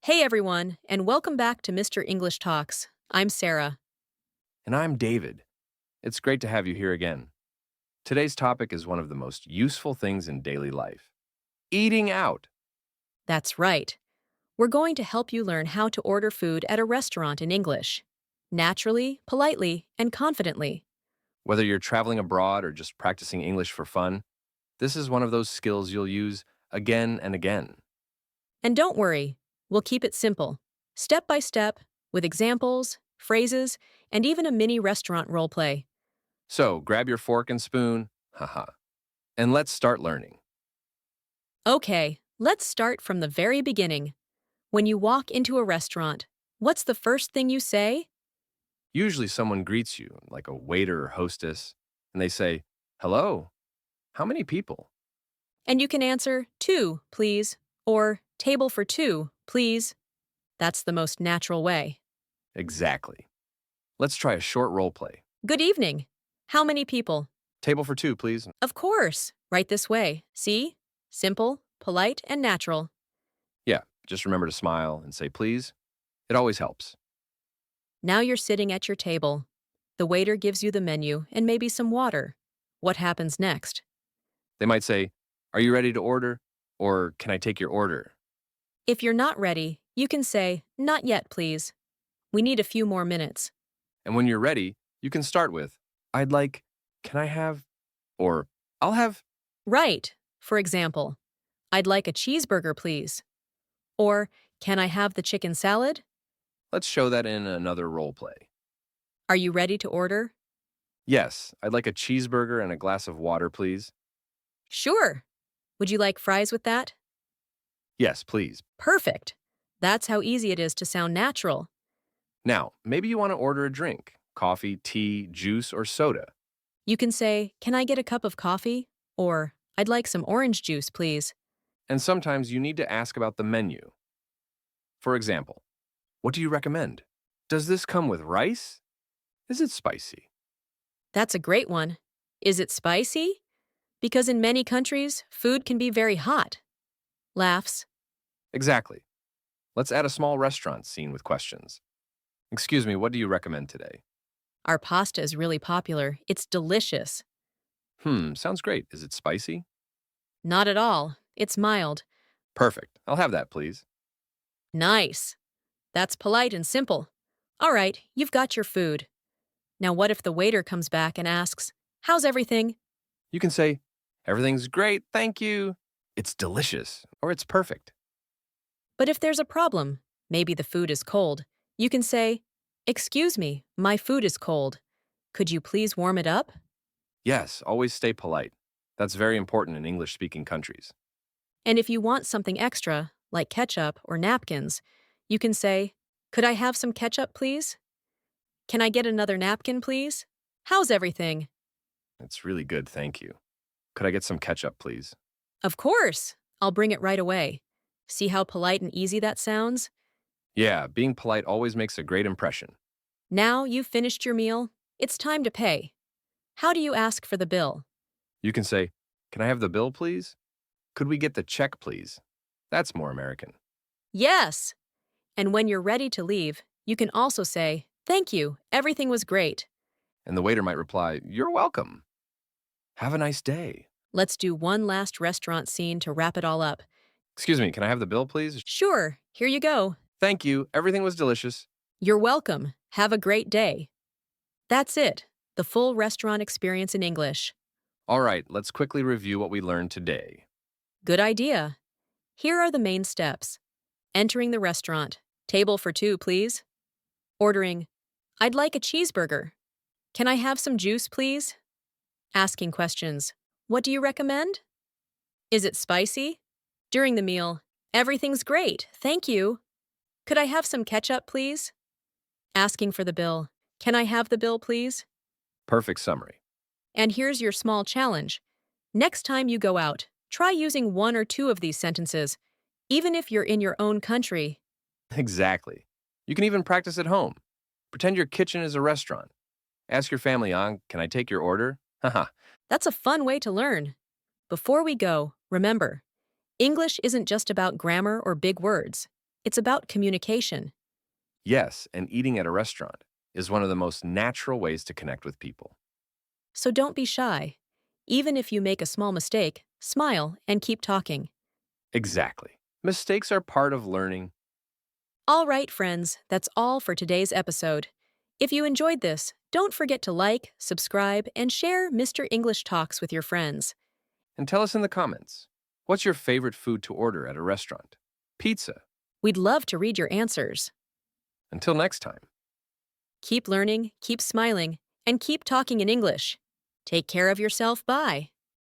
Hey everyone, and welcome back to Mr. English Talks. I'm Sarah. And I'm David. It's great to have you here again. Today's topic is one of the most useful things in daily life: eating out. That's right. We're going to help you learn how to order food at a restaurant in English. Naturally, politely, and confidently. Whether you're traveling abroad or just practicing English for fun, this is one of those skills you'll use again and again. And don't worry, we'll keep it simple, step by step, with examples, phrases, and even a mini restaurant role play. So grab your fork and spoon, haha, and let's start learning. Okay, let's start from the very beginning. When you walk into a restaurant, what's the first thing you say? Usually someone greets you, like a waiter or hostess, and they say, "Hello, how many people?" And you can answer, two, please, or table for two, please. That's the most natural way. Exactly. Let's try a short role play. Good evening. How many people? Table for two, please. Of course, right this way. See? Simple, polite, and natural. Yeah, just remember to smile and say please. It always helps. Now you're sitting at your table. The waiter gives you the menu and maybe some water. What happens next? They might say, "Are you ready to order?" Or, "Can I take your order?" If you're not ready, you can say, not yet, please. We need a few more minutes. And when you're ready, you can start with, "I'd like, can I have?" Or, "I'll have." Right. For example, I'd like a cheeseburger, please. Or, can I have the chicken salad? Let's show that in another role play. Are you ready to order? Yes, I'd like a cheeseburger and a glass of water, please. Sure. Would you like fries with that? Yes, please. Perfect. That's how easy it is to sound natural. Now, maybe you want to order a drink: coffee, tea, juice, or soda. You can say, can I get a cup of coffee? Or, I'd like some orange juice, please. And sometimes you need to ask about the menu. For example, what do you recommend? Does this come with rice? Is it spicy? That's a great one. Is it spicy? Because in many countries, food can be very hot. Laughs. Exactly. Let's add a small restaurant scene with questions. "Excuse me, what do you recommend today?" Our pasta is really popular. It's delicious. Sounds great. Is it spicy?" Not at all. It's mild. "Perfect. I'll have that, please." Nice. That's polite and simple. All right, you've got your food. Now, what if the waiter comes back and asks, how's everything? You can say, "Everything's great, thank you." "It's delicious," or "It's perfect." But if there's a problem, maybe the food is cold, you can say, excuse me, my food is cold. Could you please warm it up? Yes, always stay polite. That's very important in English-speaking countries. And if you want something extra, like ketchup or napkins, you can say, could I have some ketchup, please? Can I get another napkin, please? How's everything? "It's really good, thank you. Could I get some ketchup, please?" Of course. I'll bring it right away. See how polite and easy that sounds? Yeah, being polite always makes a great impression. Now you've finished your meal. It's time to pay. How do you ask for the bill? You can say, "Can I have the bill, please?" "Could we get the check, please?" That's more American. Yes. And when you're ready to leave, you can also say, thank you, everything was great. And the waiter might reply, "You're welcome. Have a nice day." Let's do one last restaurant scene to wrap it all up. "Excuse me, can I have the bill, please?" Sure, here you go. "Thank you. Everything was delicious." You're welcome. Have a great day. That's it, the full restaurant experience in English. All right, let's quickly review what we learned today. Good idea. Here are the main steps. Entering the restaurant. Table for two, please. Ordering, I'd like a cheeseburger. Can I have some juice, please? Asking questions. What do you recommend? Is it spicy? During the meal, everything's great, thank you. Could I have some ketchup, please? Asking for the bill. Can I have the bill, please? Perfect summary. And here's your small challenge. Next time you go out, try using one or two of these sentences, even if you're in your own country. Exactly. You can even practice at home. Pretend your kitchen is a restaurant. Ask your family on, "Can I take your order?" Haha. That's a fun way to learn. Before we go, remember, English isn't just about grammar or big words. It's about communication. Yes, and eating at a restaurant is one of the most natural ways to connect with people. So don't be shy. Even if you make a small mistake, smile and keep talking. Exactly. Mistakes are part of learning. All right, friends, that's all for today's episode. If you enjoyed this, don't forget to like, subscribe, and share Mr. English Talks with your friends. And tell us in the comments, what's your favorite food to order at a restaurant? Pizza. We'd love to read your answers. Until next time. Keep learning, keep smiling, and keep talking in English. Take care of yourself. Bye.